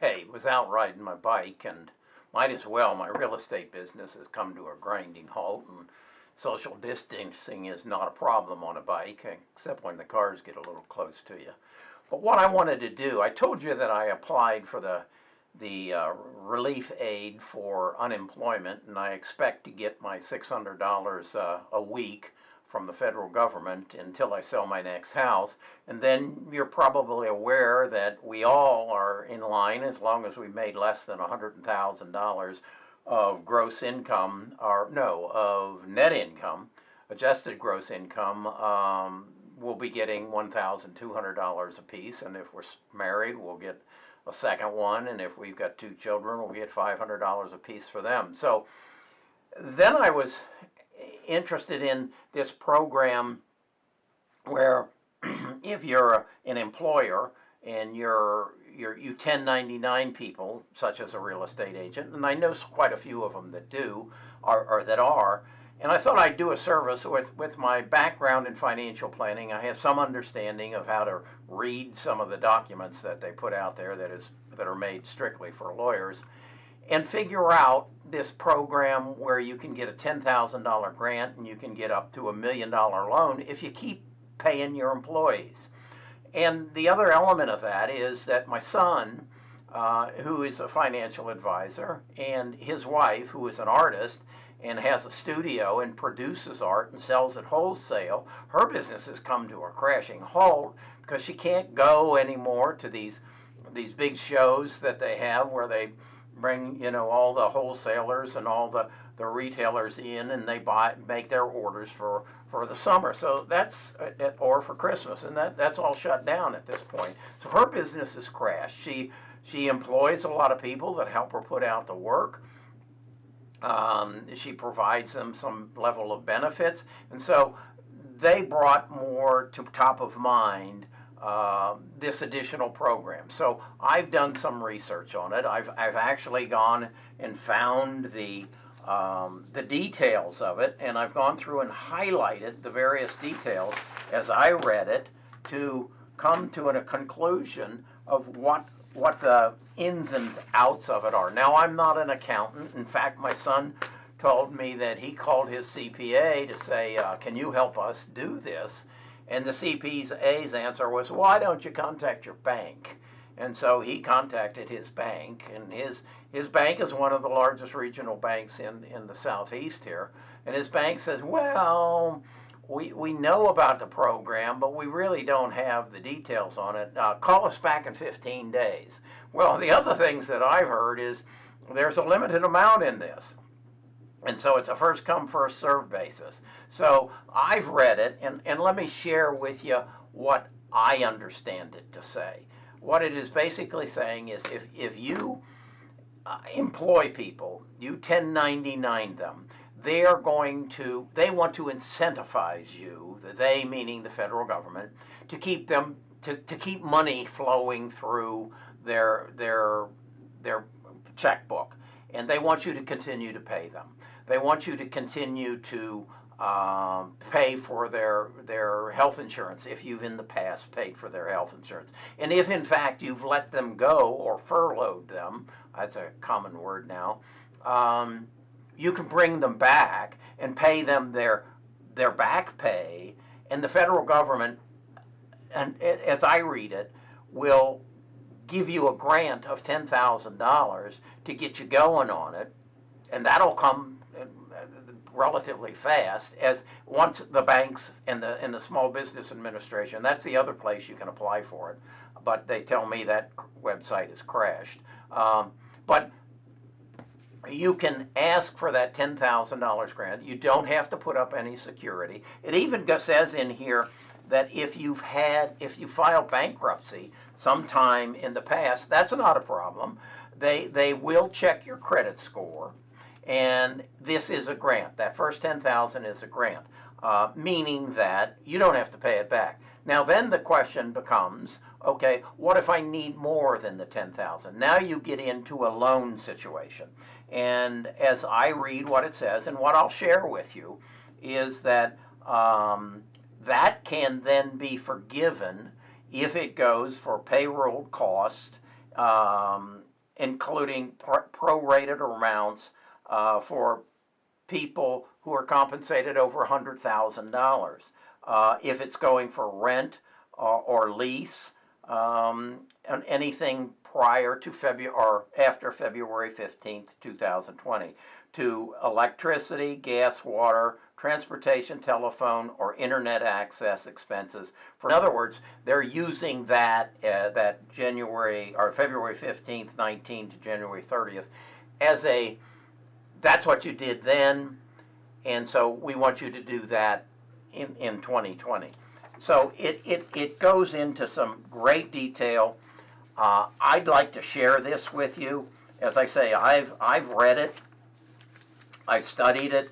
Hey, was out riding my bike, and might as well. My real estate business has come to a grinding halt, and social distancing is not a problem on a bike, except when the cars get a little close to you. But what I wanted to do, I told you that I applied for the relief aid for unemployment, and I expect to get my $600 a week from the federal government until I sell my next house. And then you're probably aware that we all are in line as long as we made less than $100,000 of gross income, or no, of net income, adjusted gross income. We'll be getting $1,200 a piece, and if we're married, we'll get a second one, and if we've got two children, we'll get $500 a piece for them. So then I was interested in this program where if you're an employer and you 1099 people, such as a real estate agent, and I know quite a few of them that do, or that are, and I thought I'd do a service with my background in financial planning. I have some understanding of how to read some of the documents that they put out there that are made strictly for lawyers, and figure out this program where you can get a $10,000 grant and you can get up to $1 million loan if you keep paying your employees. And the other element of that is that my son, who is a financial advisor, and his wife, who is an artist and has a studio and produces art and sells it wholesale, her business has come to a crashing halt because she can't go anymore to these big shows that they have where they bring, all the wholesalers and all the retailers in, and they make their orders for the summer. So that's, or for Christmas, and that's all shut down at this point. So her business has crashed. She employs a lot of people that help her put out the work. She provides them some level of benefits, and so they brought more to top of mind this additional program. So I've done some research on it. I've actually gone and found the details of it, and I've gone through and highlighted the various details as I read it to come to a conclusion of what the ins and outs of it are. Now, I'm not an accountant. In fact, my son told me that he called his CPA to say, can you help us do this? And the CPA's answer was, why don't you contact your bank? And so he contacted his bank, and his bank is one of the largest regional banks in the southeast here. And his bank says, well, we know about the program, but we really don't have the details on it. Call us back in 15 days. Well, the other things that I've heard is there's a limited amount in this. And so it's a first come, first served basis. So I've read it, and let me share with you what I understand it to say. What it is basically saying is if you employ people, you 1099 them, they want to incentivize you, they meaning the federal government, to keep them to keep money flowing through their checkbook, and they want you to continue to pay them. They want you to continue to pay for their health insurance if you've in the past paid for their health insurance. And if in fact you've let them go or furloughed them, that's a common word now, you can bring them back and pay them their back pay, and the federal government, and as I read it, will give you a grant of $10,000 to get you going on it, and that'll come relatively fast, as once the banks and the Small Business Administration, that's the other place you can apply for it, but they tell me that website has crashed. But you can ask for that $10,000 grant. You don't have to put up any security. It even says in here that if you file bankruptcy sometime in the past, that's not a problem. They will check your credit score. And this is a grant. That first $10,000 is a grant, meaning that you don't have to pay it back. Now, then the question becomes, okay, what if I need more than the $10,000? Now you get into a loan situation. And as I read what it says, and what I'll share with you, is that that can then be forgiven if it goes for payroll cost, including prorated amounts for people who are compensated over $100,000. If it's going for rent or lease, and anything prior to February or after February 15th, 2020, to electricity, gas, water, transportation, telephone, or internet access expenses. In other words, they're using that January or February 15th, 19 to January 30th as that's what you did then, and so we want you to do that in 2020. So it goes into some great detail. I'd like to share this with you. As I say, I've read it, I've studied it,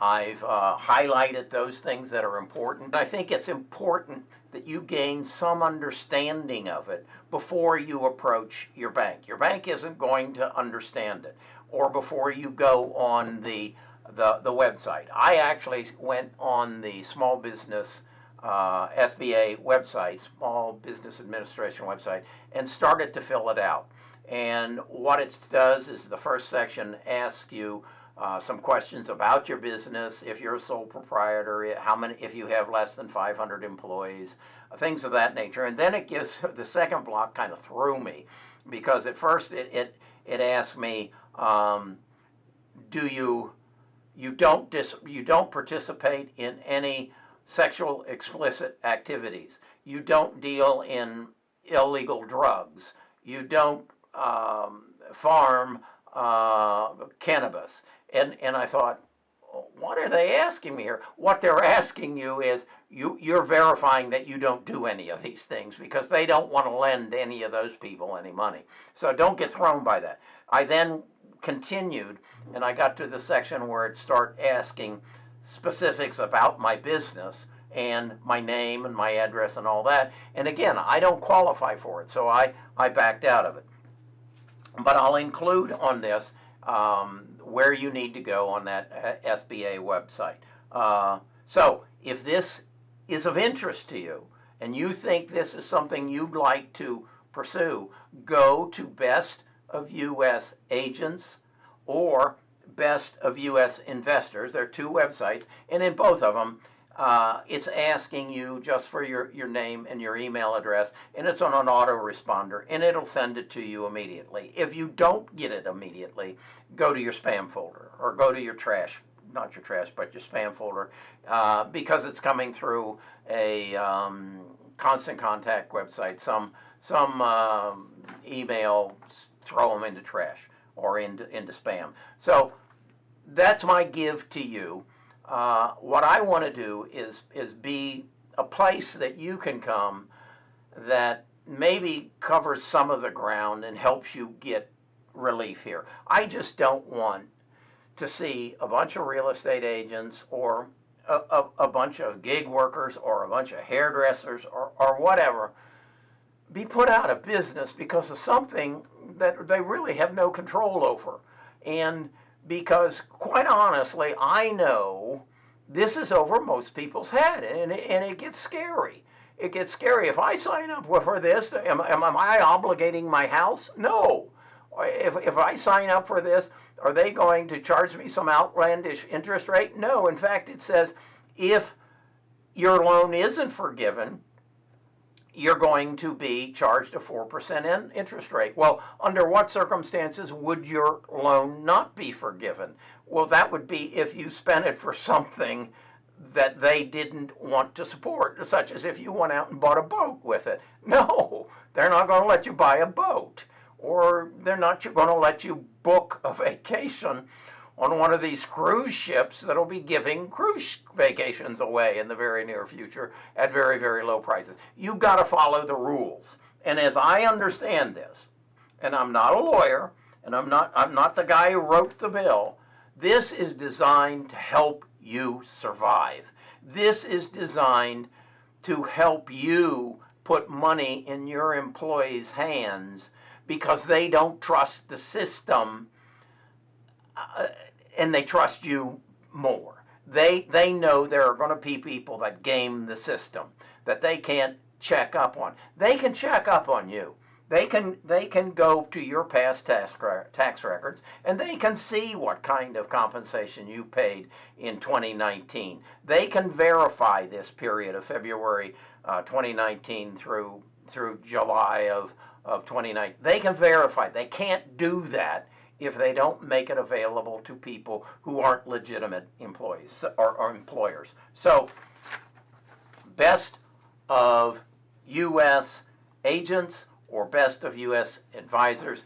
I've highlighted those things that are important. I think it's important that you gain some understanding of it before you approach your bank. Your bank isn't going to understand it, or before you go on the website. I actually went on the small business SBA website, Small Business Administration website, and started to fill it out. And what it does is the first section asks you some questions about your business, if you're a sole proprietor, if you have less than 500 employees, things of that nature. And then it gives, the second block kind of threw me, because at first it asked me, you don't participate in any sexual explicit activities. You don't deal in illegal drugs. You don't farm cannabis. And I thought, what are they asking me here? What they're asking you is you're verifying that you don't do any of these things, because they don't want to lend any of those people any money. So don't get thrown by that. I then continued, and I got to the section where it started asking specifics about my business and my name and my address and all that. And again, I don't qualify for it, so I backed out of it. But I'll include on this where you need to go on that SBA website. So if this is of interest to you and you think this is something you'd like to pursue, go to Best of U.S. Agents or Best of U.S. Investors. There are two websites, and in both of them, it's asking you just for your name and your email address, and it's on an autoresponder, and it'll send it to you immediately. If you don't get it immediately, go to your spam folder, or go to your trash, not your trash, but your spam folder, because it's coming through a constant contact website. Some email, throw them into trash or into spam. So that's my give to you. What I want to do is be a place that you can come that maybe covers some of the ground and helps you get relief here. I just don't want to see a bunch of real estate agents or a bunch of gig workers or a bunch of hairdressers or whatever be put out of business because of something that they really have no control over. And because, quite honestly, I know this is over most people's head, and it gets scary. It gets scary. If I sign up for this, am I obligating my house? No. If I sign up for this, are they going to charge me some outlandish interest rate? No. In fact, it says if your loan isn't forgiven, you're going to be charged a 4% interest rate. Well, under what circumstances would your loan not be forgiven? Well, that would be if you spent it for something that they didn't want to support, such as if you went out and bought a boat with it. No, they're not going to let you buy a boat, or they're not going to let you book a vacation on one of these cruise ships that'll be giving cruise vacations away in the very near future at very, very low prices. You've got to follow the rules. And as I understand this, and I'm not a lawyer, and I'm not the guy who wrote the bill, this is designed to help you survive. This is designed to help you put money in your employees' hands because they don't trust the system, and they trust you more. They know there are going to be people that game the system, that they can't check up on. They can check up on you, They can go to your past tax records, and they can see what kind of compensation you paid in 2019. They can verify this period of February 2019 through July of 2019. They can verify. They can't do that if they don't make it available to people who aren't legitimate employees or employers. So, best of U.S. agents or best of U.S. advisors,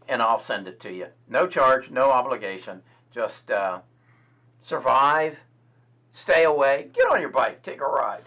and I'll send it to you. No charge, no obligation. Just survive, stay away, get on your bike, take a ride.